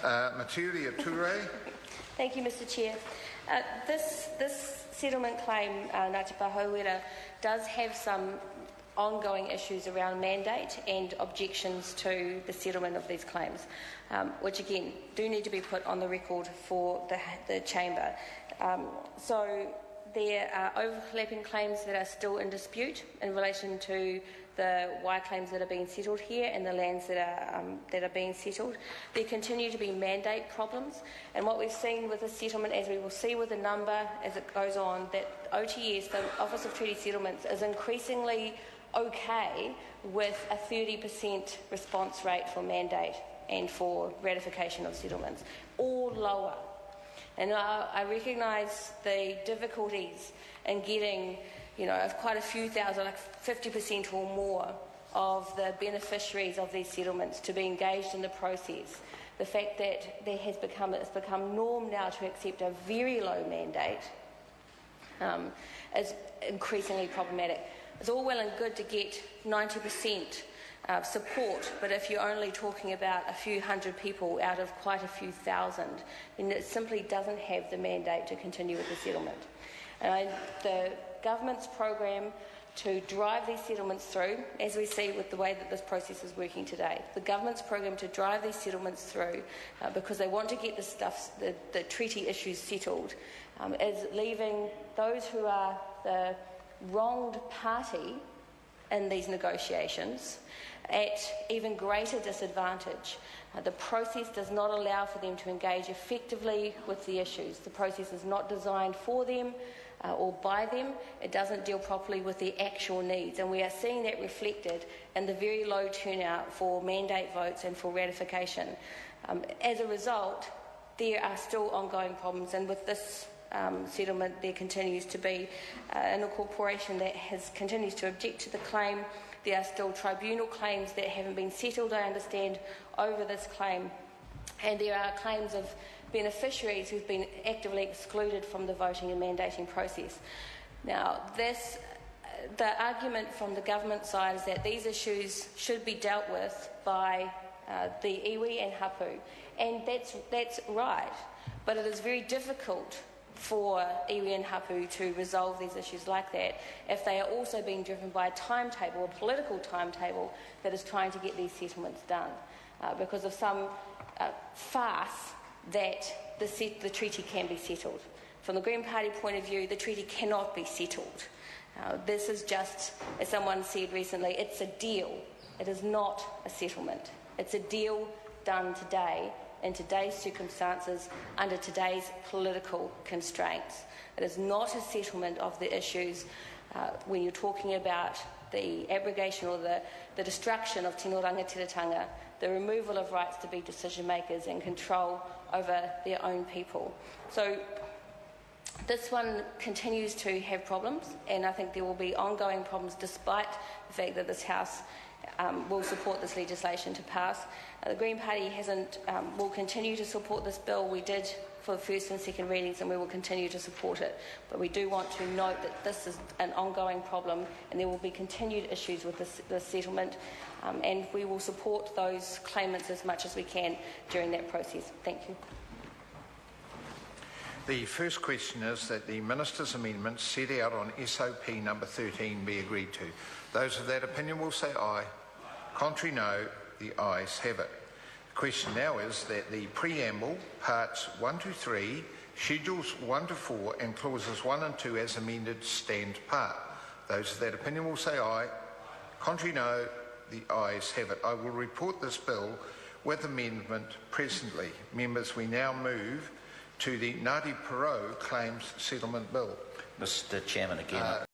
Materia Ture. Thank you, Mr. Chair. This settlement claim, Ngati Pahauwera, does have some ongoing issues around mandate and objections to the settlement of these claims, which again do need to be put on the record for the Chamber. So there are overlapping claims that are still in dispute in relation to the Y claims that are being settled here and the lands that are being settled. There continue to be mandate problems, and what we've seen with the settlement, as we will see with the number as it goes on, that OTS, the Office of Treaty Settlements, is increasingly okay with a 30% response rate for mandate and for ratification of settlements, or lower. And I recognise the difficulties in getting, quite a few thousand, like 50% or more of the beneficiaries of these settlements to be engaged in the process. The fact that it's become norm now to accept a very low mandate is increasingly problematic. It's all well and good to get 90% support, but if you're only talking about a few hundred people out of quite a few thousand, then it simply doesn't have the mandate to continue with the settlement. And the government's program to drive these settlements through, as we see with the way that this process is working today, the government's program to drive these settlements through because they want to get the treaty issues settled, is leaving those who are the wronged party in these negotiations at even greater disadvantage. The process does not allow for them to engage effectively with the issues. The process is not designed for them or by them. It doesn't deal properly with their actual needs, and we are seeing that reflected in the very low turnout for mandate votes and for ratification. As a result, there are still ongoing problems, and with this settlement there continues to be an incorporation that continues to object to the claim. There are still tribunal claims that haven't been settled, I understand, over this claim, and there are claims of beneficiaries who've been actively excluded from the voting and mandating process. Now, the argument from the government side is that these issues should be dealt with by the iwi and hapu, and that's right, but it is very difficult for iwi and hapu to resolve these issues like that if they are also being driven by a timetable, a political timetable that is trying to get these settlements done because of some farce that the treaty can be settled. From the Green Party point of view, the treaty cannot be settled. This is just, as someone said recently, it's a deal. It is not a settlement. It's a deal done today in today's circumstances under today's political constraints. It is not a settlement of the issues when you're talking about the abrogation or the destruction of tino rangatiratanga, the removal of rights to be decision makers and control over their own people. So this one continues to have problems, and I think there will be ongoing problems despite the fact that this House will support this legislation to pass. The Green Party will continue to support this bill. We did for the first and second readings, and we will continue to support it. But we do want to note that this is an ongoing problem, and there will be continued issues with this settlement, and we will support those claimants as much as we can during that process. Thank you. The first question is that the Minister's amendments set out on SOP number 13 be agreed to. Those of that opinion will say aye. Contrary, no. The ayes have it. The question now is that the preamble, parts 1 to 3, schedules 1 to 4 and clauses 1 and 2 as amended stand part. Those of that opinion will say aye. Contrary, no. The ayes have it. I will report this bill with amendment presently. Members, we now move to the Ngati Porou Claims Settlement Bill. Mr. Chairman, again.